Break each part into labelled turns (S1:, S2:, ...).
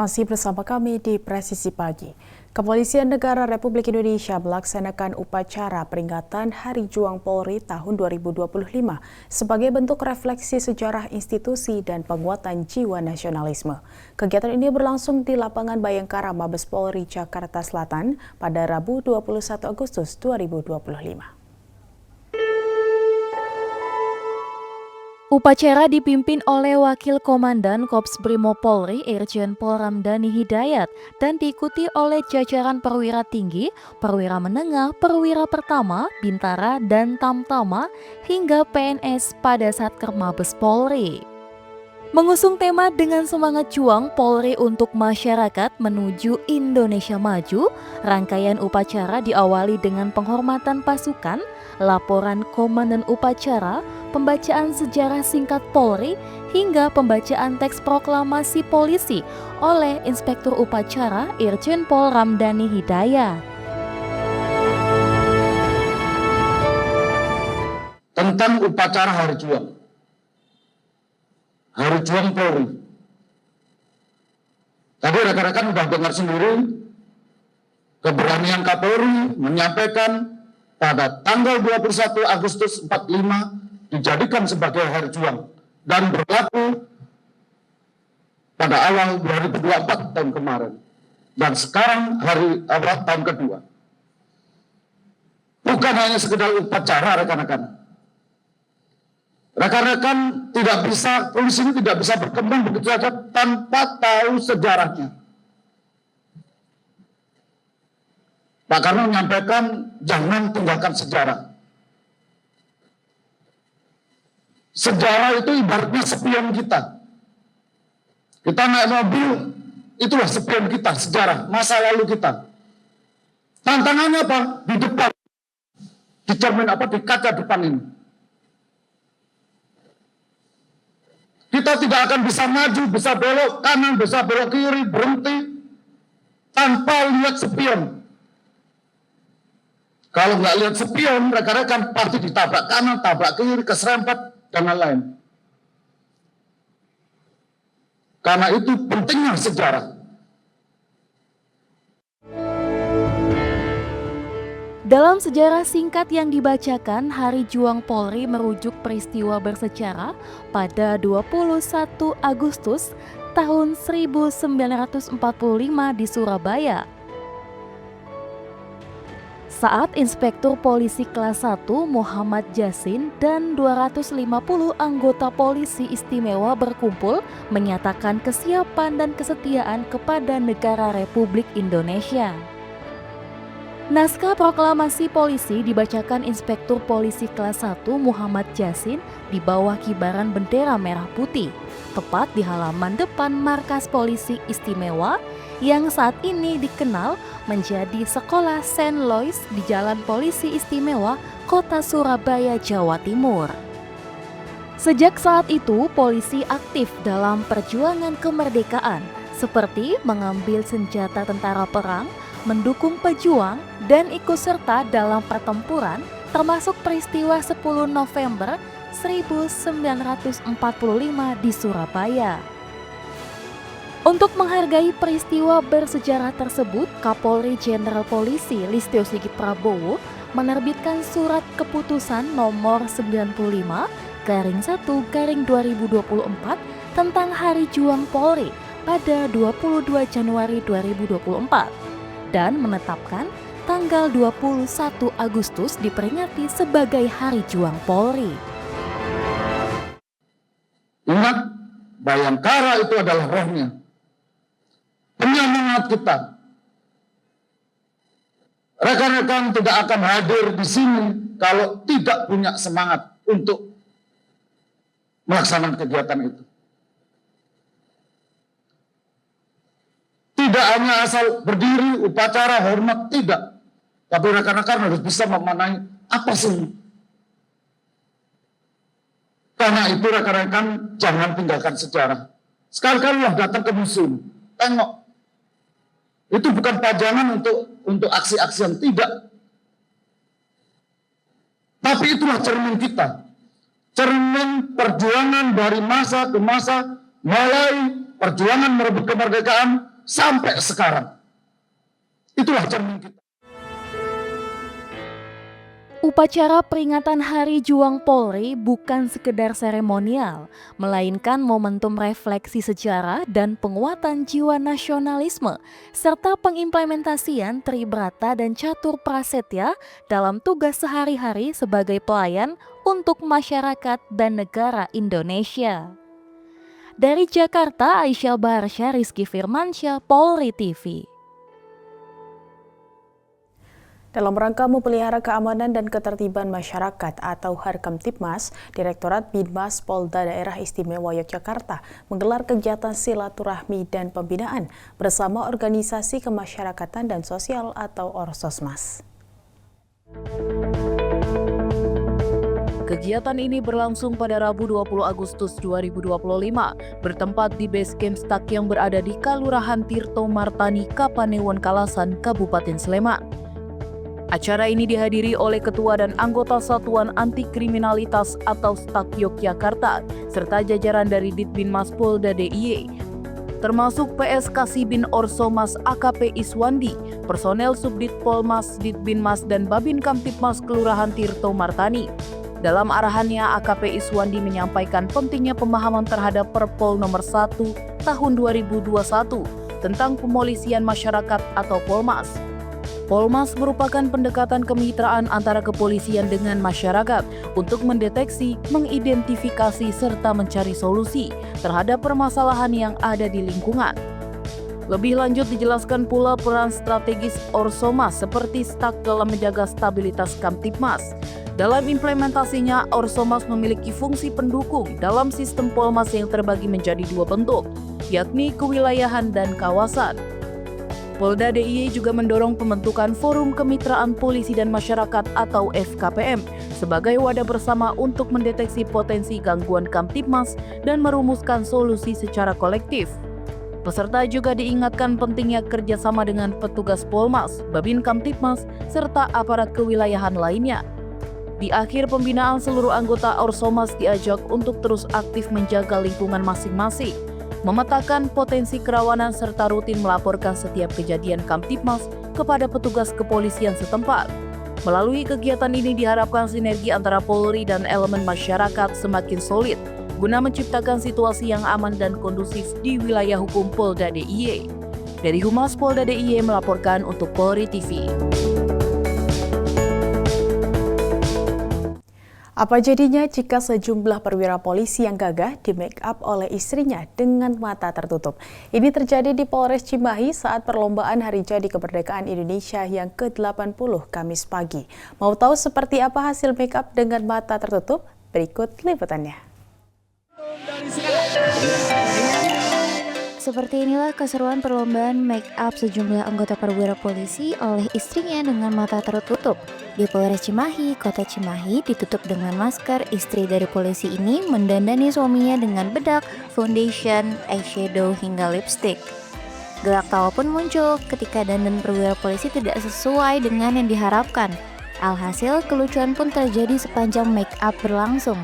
S1: Masih bersama kami di Presisi Pagi. Kepolisian Negara Republik Indonesia melaksanakan upacara peringatan Hari Juang Polri tahun 2025 sebagai bentuk refleksi sejarah institusi dan penguatan jiwa nasionalisme. Kegiatan ini berlangsung di lapangan Bayangkara Mabes Polri Jakarta Selatan pada Rabu 21 Agustus 2025.
S2: Upacara dipimpin oleh Wakil Komandan Korps Brimob Polri Irjen Pol Ramdhani Hidayat dan diikuti oleh jajaran perwira tinggi, perwira menengah, perwira pertama, bintara, dan tamtama hingga PNS pada Satker Mabes Polri. Mengusung tema dengan semangat juang Polri untuk masyarakat menuju Indonesia Maju, rangkaian upacara diawali dengan penghormatan pasukan, laporan komandan upacara, pembacaan sejarah singkat Polri, hingga pembacaan teks proklamasi polisi oleh Inspektur Upacara Irjen Pol Ramdhani Hidayat.
S3: Tentang upacara Hari Juang. Hari Juang Polri. Tadi rekan-rekan sudah dengar sendiri keberanian Kapolri menyampaikan pada tanggal 21 Agustus 45 dijadikan sebagai Hari Juang dan berlaku pada awal 2024 tahun kemarin dan sekarang tahun kedua. Bukan hanya sekedar upacara rekan-rekan. Rekan-rekan polisi ini tidak bisa berkembang begitu saja tanpa tahu sejarahnya. Pak Karno menyampaikan jangan tinggalkan sejarah. Sejarah itu ibaratnya spion kita. Kita naik mobil, itulah spion kita, sejarah, masa lalu kita. Tantangannya apa? Di depan. Di cermin apa? Di kaca depan ini. Kita tidak akan bisa maju, bisa belok kanan, bisa belok kiri, berhenti tanpa lihat spion. Kalau nggak lihat spion, rekan-rekan pasti ditabrak kanan, tabrak kiri, keserempet, dan lain-lain. Karena itu pentingnya sejarah.
S2: Dalam sejarah singkat yang dibacakan, Hari Juang Polri merujuk peristiwa bersejarah pada 21 Agustus tahun 1945 di Surabaya. Saat Inspektur Polisi Kelas 1 Muhammad Yasin dan 250 anggota polisi istimewa berkumpul menyatakan kesiapan dan kesetiaan kepada negara Republik Indonesia. Naskah proklamasi polisi dibacakan Inspektur Polisi Kelas 1 Muhammad Yasin di bawah kibaran bendera merah putih, tepat di halaman depan markas polisi istimewa yang saat ini dikenal menjadi Sekolah Saint Louis di Jalan Polisi Istimewa, Kota Surabaya, Jawa Timur. Sejak saat itu, polisi aktif dalam perjuangan kemerdekaan, seperti mengambil senjata tentara perang, mendukung pejuang, dan ikut serta dalam pertempuran, termasuk peristiwa 10 November 1945 di Surabaya. Untuk menghargai peristiwa bersejarah tersebut, Kapolri Jenderal Polisi Listio Sigit Prabowo menerbitkan surat keputusan nomor 95/1/2024 tentang Hari Juang Polri pada 22 Januari 2024 dan menetapkan tanggal 21 Agustus diperingati sebagai Hari Juang Polri.
S3: Ingat, Bayangkara itu adalah rohnya. Penyemangat kita. Rekan-rekan tidak akan hadir di sini kalau tidak punya semangat untuk melaksanakan kegiatan itu. Tidak hanya asal berdiri, upacara, hormat, tidak. Tapi rekan-rekan harus bisa memaknai apa sih. Karena itu rekan-rekan jangan tinggalkan sejarah. Sekali-kali datang ke museum, tengok. Itu bukan pajangan untuk aksi-aksi yang tidak. Tapi itulah cermin kita. Cermin perjuangan dari masa ke masa, mulai perjuangan merebut kemerdekaan sampai sekarang. Itulah cermin kita.
S2: Upacara peringatan Hari Juang Polri bukan sekedar seremonial, melainkan momentum refleksi sejarah dan penguatan jiwa nasionalisme, serta pengimplementasian Tribrata dan Catur Prasetya dalam tugas sehari-hari sebagai pelayan untuk masyarakat dan negara Indonesia. Dari Jakarta, Aisyah Baharsya, Rizky Firmansyah, Polri TV.
S1: Dalam rangka memelihara keamanan dan ketertiban masyarakat atau Harkamtibmas, Direktorat Binmas Polda Daerah Istimewa Yogyakarta menggelar kegiatan silaturahmi dan pembinaan bersama Organisasi Kemasyarakatan dan Sosial atau Orsosmas.
S2: Kegiatan ini berlangsung pada Rabu 20 Agustus 2025 bertempat di base camp Stak yang berada di Kalurahan Tirto Martani, Kapanewon Kalasan, Kabupaten Sleman. Acara ini dihadiri oleh Ketua dan anggota Satuan Anti Kriminalitas atau Stak Yogyakarta serta jajaran dari Ditbinmas Polda DIY, termasuk PS Kasibin Orsomas AKP Iswandi, personel Subdit Polmas, Ditbinmas dan Babin Kamtibmas Kelurahan Tirto Martani. Dalam arahannya, AKP Iswandi menyampaikan pentingnya pemahaman terhadap Perpol nomor 1 tahun 2021 tentang pemolisian masyarakat atau Polmas. Polmas merupakan pendekatan kemitraan antara kepolisian dengan masyarakat untuk mendeteksi, mengidentifikasi, serta mencari solusi terhadap permasalahan yang ada di lingkungan. Lebih lanjut dijelaskan pula peran strategis Orsomas seperti Stak dalam menjaga stabilitas Kamtibmas. Dalam implementasinya, Orsomas memiliki fungsi pendukung dalam sistem Polmas yang terbagi menjadi dua bentuk, yakni kewilayahan dan kawasan. Polda DIY juga mendorong pembentukan Forum Kemitraan Polisi dan Masyarakat atau FKPM sebagai wadah bersama untuk mendeteksi potensi gangguan Kamtibmas dan merumuskan solusi secara kolektif. Peserta juga diingatkan pentingnya kerjasama dengan petugas Polmas, Babin Kamtibmas, serta aparat kewilayahan lainnya. Di akhir pembinaan, seluruh anggota Orsomas diajak untuk terus aktif menjaga lingkungan masing-masing, memetakan potensi kerawanan serta rutin melaporkan setiap kejadian Kamtibmas kepada petugas kepolisian setempat. Melalui kegiatan ini diharapkan sinergi antara Polri dan elemen masyarakat semakin solid guna menciptakan situasi yang aman dan kondusif di wilayah hukum Polda DIY. Dari Humas Polda DIY melaporkan untuk Polri TV.
S1: Apa jadinya jika sejumlah perwira polisi yang gagah di make up oleh istrinya dengan mata tertutup? Ini terjadi di Polres Cimahi saat perlombaan Hari Jadi Kemerdekaan Indonesia yang ke-80 Kamis pagi. Mau tahu seperti apa hasil make up dengan mata tertutup? Berikut liputannya.
S4: Seperti inilah keseruan perlombaan make up sejumlah anggota perwira polisi oleh istrinya dengan mata tertutup. Di Polres Cimahi, Kota Cimahi ditutup dengan masker. Istri dari polisi ini mendandani suaminya dengan bedak, foundation, eyeshadow hingga lipstick. Gelak tawa pun muncul ketika dandan perwira polisi tidak sesuai dengan yang diharapkan. Alhasil kelucuan pun terjadi sepanjang make up berlangsung.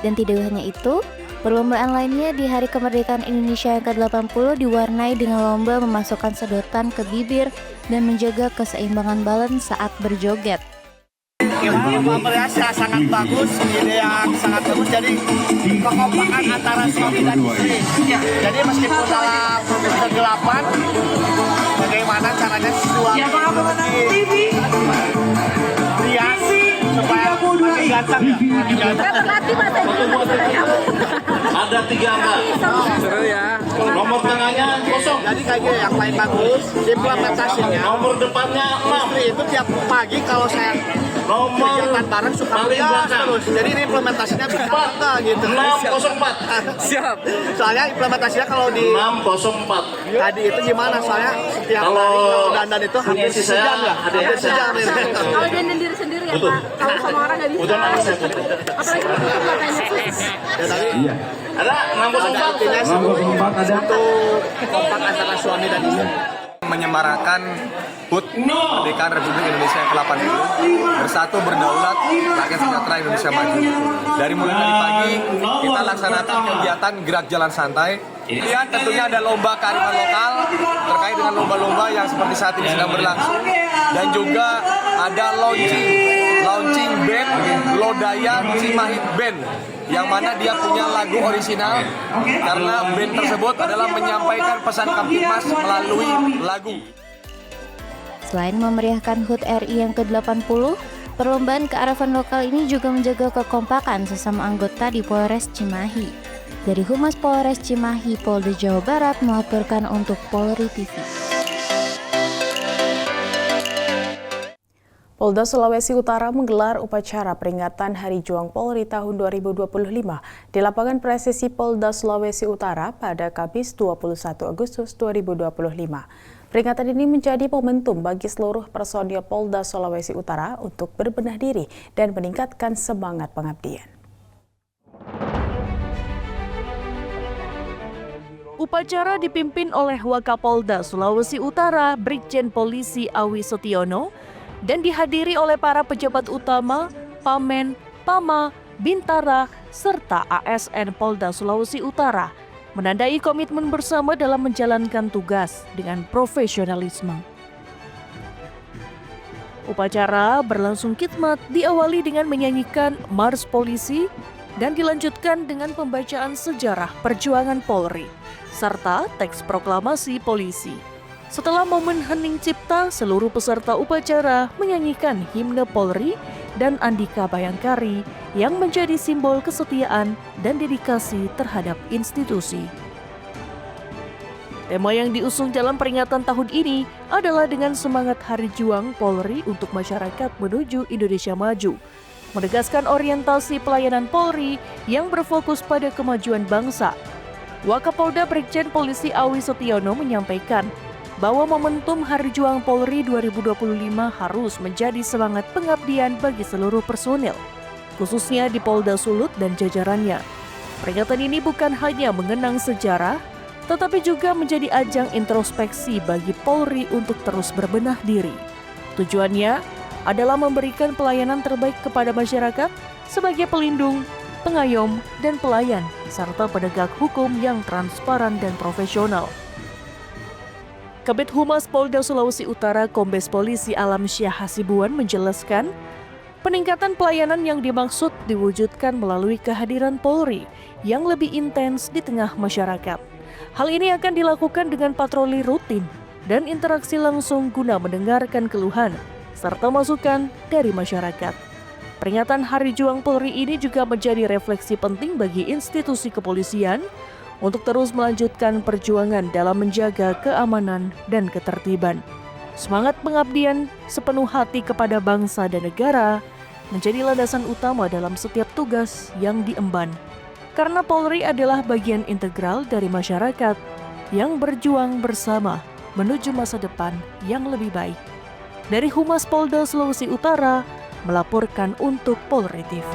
S4: Dan tidak hanya itu, perlombaan lainnya di Hari Kemerdekaan Indonesia yang ke-80 diwarnai dengan lomba memasukkan sedotan ke bibir dan menjaga keseimbangan balance saat berjoget.
S5: Merasa sangat bagus, ide yang sangat bagus, jadi kekompakan antara suami dan istri. Jadi meskipun dalam kegelapan, bagaimana caranya suami hiasi supaya makin ganteng ya.
S6: Ada 3 angka. Seru ya. Nomor tengahnya kosong.
S5: Jadi kayaknya yang paling bagus implementasinya.
S6: Nomor depannya 6.
S5: Istri itu tiap pagi kalau saya kegiatan bareng suka merias terus. Jadi ini implementasinya bisa enggak gitu.
S6: 604.
S5: Siap. Soalnya implementasinya kalau di
S6: 604.
S5: tadi itu gimana? Soalnya setiap hari dandan itu hampir sejam ya. Hampir sejam ini.
S7: Kalau dandan diri sendiri ya Pak. Kalau sama orang nggak bisa. Apalagi matanya sus.
S5: Ya tadi.
S6: Ada 604.
S5: Ada untuk kompak antara suami dan istri.
S8: Menyemarakan HUT Kemerdekaan Republik Indonesia yang ke-80, bersatu berdaulat, rakyat sejahtera Indonesia maju. Dari mulai tadi pagi kita laksanakan kegiatan gerak jalan santai Kemudian tentunya ada lomba kearifan lokal terkait dengan lomba-lomba yang seperti saat ini sedang berlangsung, dan juga ada launching band Lodaya Cimahi Band yang mana dia punya lagu orisinal karena band tersebut adalah menyampaikan pesan Kamtibmas melalui lagu.
S4: Selain memeriahkan HUT RI yang ke-80, perlombaan kearifan lokal ini juga menjaga kekompakan sesama anggota di Polres Cimahi. Dari Humas Polres Cimahi, Polda Jawa Barat melaporkan untuk Polri TV.
S1: Polda Sulawesi Utara menggelar upacara peringatan Hari Juang Polri tahun 2025 di lapangan presisi Polda Sulawesi Utara pada Kamis 21 Agustus 2025. Peringatan ini menjadi momentum bagi seluruh personil Polda Sulawesi Utara untuk berbenah diri dan meningkatkan semangat pengabdian.
S2: Upacara dipimpin oleh Wakapolda Sulawesi Utara, Brigjen Polisi Awi Setiono, dan dihadiri oleh para pejabat utama, Pamen, Pama, Bintara, serta ASN Polda Sulawesi Utara, menandai komitmen bersama dalam menjalankan tugas dengan profesionalisme. Upacara berlangsung khidmat diawali dengan menyanyikan Mars Polisi dan dilanjutkan dengan pembacaan sejarah perjuangan Polri, serta teks proklamasi polisi. Setelah momen hening cipta, seluruh peserta upacara menyanyikan himne Polri dan Andika Bayangkari yang menjadi simbol kesetiaan dan dedikasi terhadap institusi. Tema yang diusung dalam peringatan tahun ini adalah dengan semangat Hari Juang Polri untuk masyarakat menuju Indonesia Maju, menegaskan orientasi pelayanan Polri yang berfokus pada kemajuan bangsa. Wakapolda Brigjen Polisi Awi Setiono menyampaikan bahwa momentum Hari Juang Polri 2025 harus menjadi semangat pengabdian bagi seluruh personil, khususnya di Polda Sulut dan jajarannya. Peringatan ini bukan hanya mengenang sejarah, tetapi juga menjadi ajang introspeksi bagi Polri untuk terus berbenah diri. Tujuannya adalah memberikan pelayanan terbaik kepada masyarakat sebagai pelindung, pengayom, dan pelayan, serta penegak hukum yang transparan dan profesional. Kabid Humas Polda Sulawesi Utara Kombes Polisi Alam Syah Hasibuan menjelaskan, peningkatan pelayanan yang dimaksud diwujudkan melalui kehadiran Polri yang lebih intens di tengah masyarakat. Hal ini akan dilakukan dengan patroli rutin dan interaksi langsung guna mendengarkan keluhan serta masukan dari masyarakat. Peringatan Hari Juang Polri ini juga menjadi refleksi penting bagi institusi kepolisian untuk terus melanjutkan perjuangan dalam menjaga keamanan dan ketertiban. Semangat pengabdian sepenuh hati kepada bangsa dan negara menjadi landasan utama dalam setiap tugas yang diemban. Karena Polri adalah bagian integral dari masyarakat yang berjuang bersama menuju masa depan yang lebih baik. Dari Humas Polda Sulawesi Utara, melaporkan untuk Polri TV.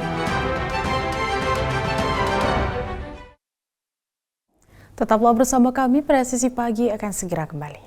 S1: Tetaplah bersama kami, Presisi Pagi akan segera kembali.